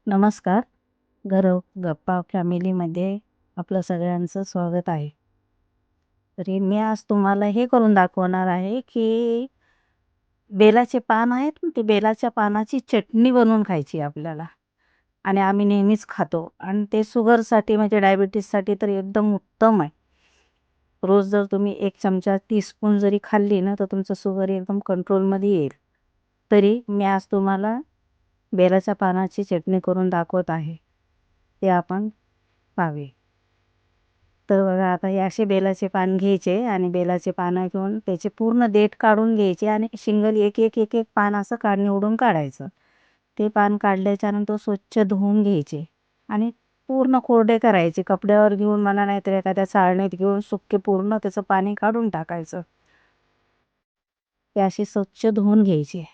नमस्कार. गप्पा फॅमिलीमध्ये आपलं सगळ्यांचं स्वागत आहे. तरी मी आज तुम्हाला हे करून दाखवणार आहे, की बेलाचे पान आहेत ना, ते बेलाच्या पानाची चटणी बनवून खायची आपल्याला आणि आम्ही नेहमीच खातो आणि ते शुगरसाठी म्हणजे डायबिटीजसाठी तर एकदम उत्तम आहे. रोज जर तुम्ही 1 चमचा टीस्पून जरी खाल्ली ना, तर तुमचं शुगर एकदम कंट्रोलमध्ये येईल. तरी मी आज तुम्हाला बेलाच्या पानाची चटणी करून दाखवत आहे. ते आपण पाहावे. तर बघा आता हे असे बेलाचे पान घ्यायचे आणि बेलाचे पानं घेऊन त्याचे पूर्ण देठ काढून घ्यायचे आणि सिंगल एक पान असं निवडून काढायचं. ते पान काढल्याच्यानंतर स्वच्छ धुवून घ्यायचे आणि पूर्ण कोरडे करायचे. कपड्यावर घेऊन म्हणा नाहीतर एखाद्या चाळणीत घेऊन सुके पूर्ण त्याचं पाणी काढून टाकायचं. ते असे स्वच्छ धुवून घ्यायचे.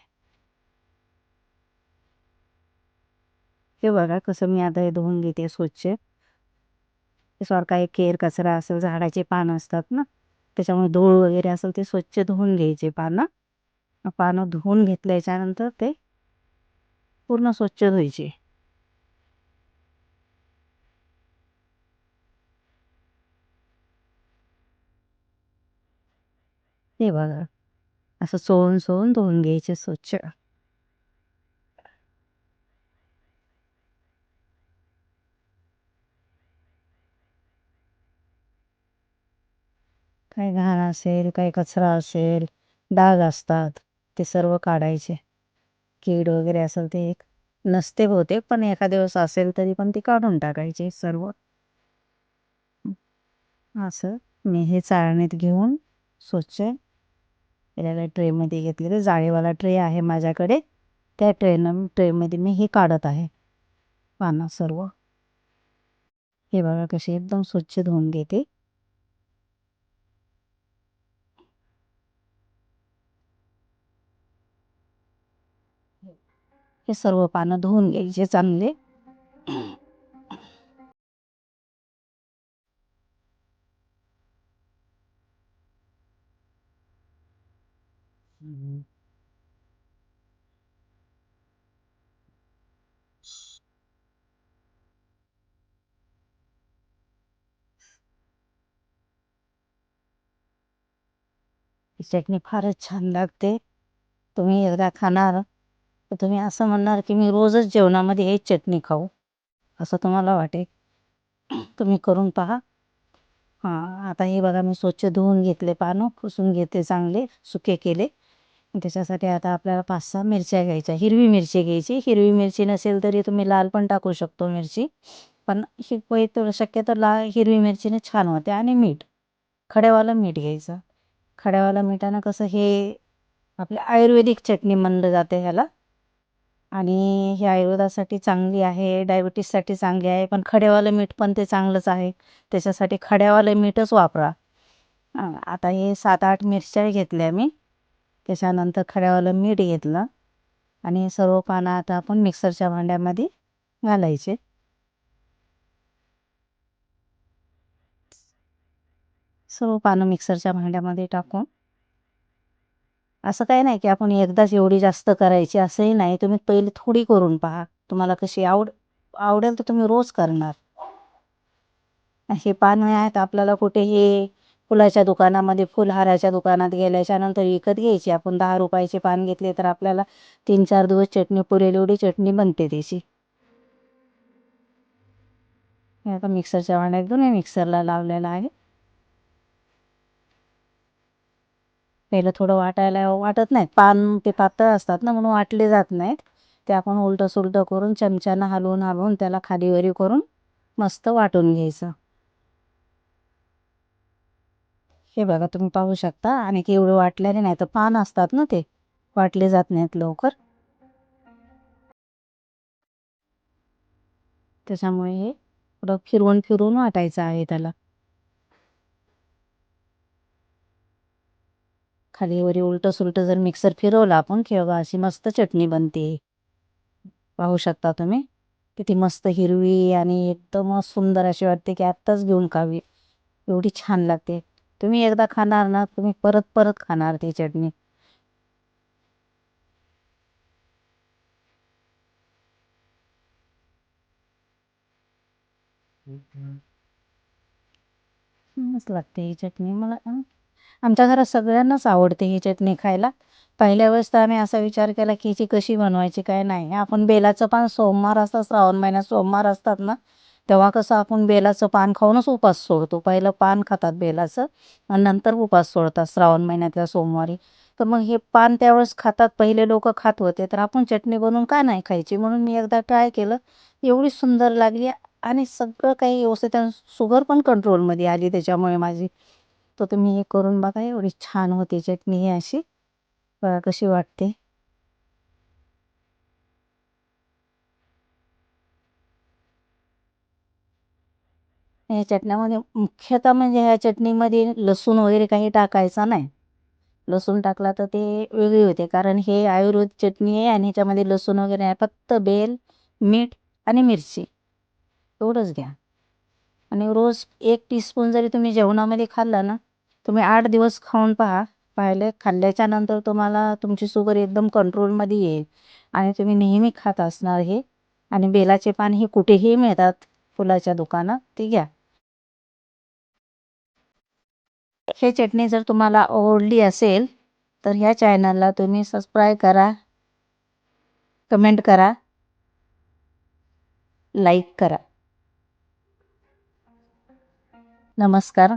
हे बघा कसं मी आता हे धुवून घेते स्वच्छ. काही केर कचरा असेल, झाडाचे पानं असतात ना, त्याच्यामुळे धूळ वगैरे असेल ते स्वच्छ धुवून घ्यायचे पानं. पानं धुवून घेतल्याच्यानंतर ते पूर्ण स्वच्छ धुवायचे. हे बघा असं चोळून चोळून धुवून घ्यायचे स्वच्छ. काही घाण असेल, काही कचरा असेल, डाग असतात, ते सर्व काढायचे. कीड वगैरे असेल ते एक नसते बहुतेक, पण एखाद्या वेळेस असेल तरी पण ते काढून टाकायचे सर्व. असं मी हे चाळणीत घेऊन स्वच्छ त्याला ट्रेमध्ये घेतलेलं जाळीवाला ट्रे आहे माझ्याकडे. त्या ट्रेमध्ये मी हे काढत आहे पानं सर्व. हे बघा कसे एकदम स्वच्छ धुवून घेते. हे सर्व पानं धुवून घ्यायचे चांगले. ही चटणी फारच छान लागते. तुम्ही एकदा खाणार तर तुम्ही असं म्हणणार की मी रोजच जेवणामध्ये हेच चटणी खाऊ, असं तुम्हाला वाटेल. तुम्ही करून पहा. हां, आता हे बघा मी स्वच्छ धुवून घेतले पानं, पुसून घेतले चांगले, सुके केले. त्याच्यासाठी आता आपल्याला 5-6 मिरच्या घ्यायच्या. हिरवी मिरची घ्यायची. हिरवी मिरची नसेल तरी तुम्ही लाल पण टाकू शकतो मिरची. पण शक्यतो हिरवी मिरचीने छान होते आणि मीठ. खड्यावालं मीठ घ्यायचं. खड्यावालं मिठानं कसं हे आपली आयुर्वेदिक चटणी म्हणलं जाते ह्याला आणि ही आयुर्वेदासाठी चांगली आहे, डायबिटीजसाठी चांगली आहे. पण खड्यावालं मीठ पण ते चांगलंच आहे. त्याच्यासाठी खड्यावालं मीठच वापरा. आता हे 7-8 मिरच्या घेतल्या मी. त्याच्यानंतर खड्यावालं मीठ घेतलं आणि सर्व पानं आता आपण मिक्सरच्या भांड्यामध्ये घालायचे. सर्व पानं मिक्सरच्या भांड्यामध्ये टाकून असं काही नाही की आपण एकदाच एवढी जास्त करायची असंही नाही. तुम्ही पहिले थोडी करून पहा. तुम्हाला कशी आवडेल तर तुम्ही रोज करणार. हे पानं आहेत आपल्याला कुठे हे फुलाच्या दुकानामध्ये, फुलहाराच्या दुकानात गेल्याच्यानंतर विकत घ्यायची. आपण 10 रुपयाचे पान घेतले तर आपल्याला 3-4 दिवस चटणी पुरेल एवढी चटणी बनते त्याची. हे आता मिक्सरच्या भांड्यात घेऊन हे मिक्सरला लावलेलं आहे. पहिलं थोडं वाटायला वाटत नाहीत. पान ते पातळ असतात ना म्हणून वाटले जात नाहीत. ते आपण उलटं-सुलटं करून चमच्यानं हलवून त्याला खालीवरी करून मस्त वाटून घ्यायचं. हे बघा तुम्ही पाहू शकता आणि एवढं वाटल्याने नाही तर पान असतात ना ते वाटले जात नाहीत लवकर. त्याच्यामुळे हे थोडं फिरवून वाटायचं आहे त्याला. खालीवरी उलटं-सुलटं जर मिक्सर फिरवला आपण की बघा अशी मस्त चटणी बनते. पाहू शकता तुम्ही. किती मस्त हिरवी आणि एकदमच सुंदर अशी वाटते की आत्ताच घेऊन खावी. एवढी छान लागते. तुम्ही एकदा खाणार ना तुम्ही परत परत खाणार ती चटणी. मस्त लागते ही चटणी मला आमच्या घरात सगळ्यांनाच आवडते ही चटणी खायला. पहिल्या वेळेस तर आम्ही असा विचार केला की हिची कशी बनवायची काय नाही. आपण बेलाचं पान सोमवार असतात, श्रावण महिन्यात सोमवार असतात ना, तेव्हा कसं आपण बेलाचं पान खाऊनच उपास सोडतो. पहिलं पान खातात बेलाचं आणि नंतर उपास सोडतात श्रावण महिन्यातल्या सोमवारी. तर मग हे पान त्यावेळेस खातात, पहिले लोकं खात होते, तर आपण चटणी बनवून का नाही खायची? म्हणून मी एकदा ट्राय केलं. एवढी सुंदर लागली आणि सगळं काही व्यवस्थित आणि शुगर पण कंट्रोलमध्ये आली त्याच्यामुळे माझी. तर तुम्ही हे करून बघा, एवढी छान होती चटणी ही अशी. बघा कशी वाटते. या चटण्यामध्ये मुख्यतः म्हणजे ह्या चटणीमध्ये लसूण वगैरे काही टाकायचा नाही. लसूण टाकला तर ते वेगळी होते, कारण हे आयुर्वेद चटणी आहे आणि ह्याच्यामध्ये लसूण वगैरे आहे. फक्त बेल, मीठ आणि मिरची एवढंच घ्या. आणि रोज 1 टीस्पून जरी तुम्ही जेवणामध्ये खाल्ला ना, तुम्ही 8 दिवस खाऊन पहा. खाल्ल्याच्या नंतर तुम्हाला तुमची शुगर एकदम कंट्रोलमध्ये येईल आणि तुम्ही नेहमी खात असणार हे. आणि बेलाचे पान हे कुठेही मिळतात फुलाच्या दुकानात, ते घ्या. हे चटणी जर तुम्हाला आवडली असेल तर ह्या चॅनलला तुम्ही सबस्क्राईब करा, कमेंट करा, लाईक करा. नमस्कार.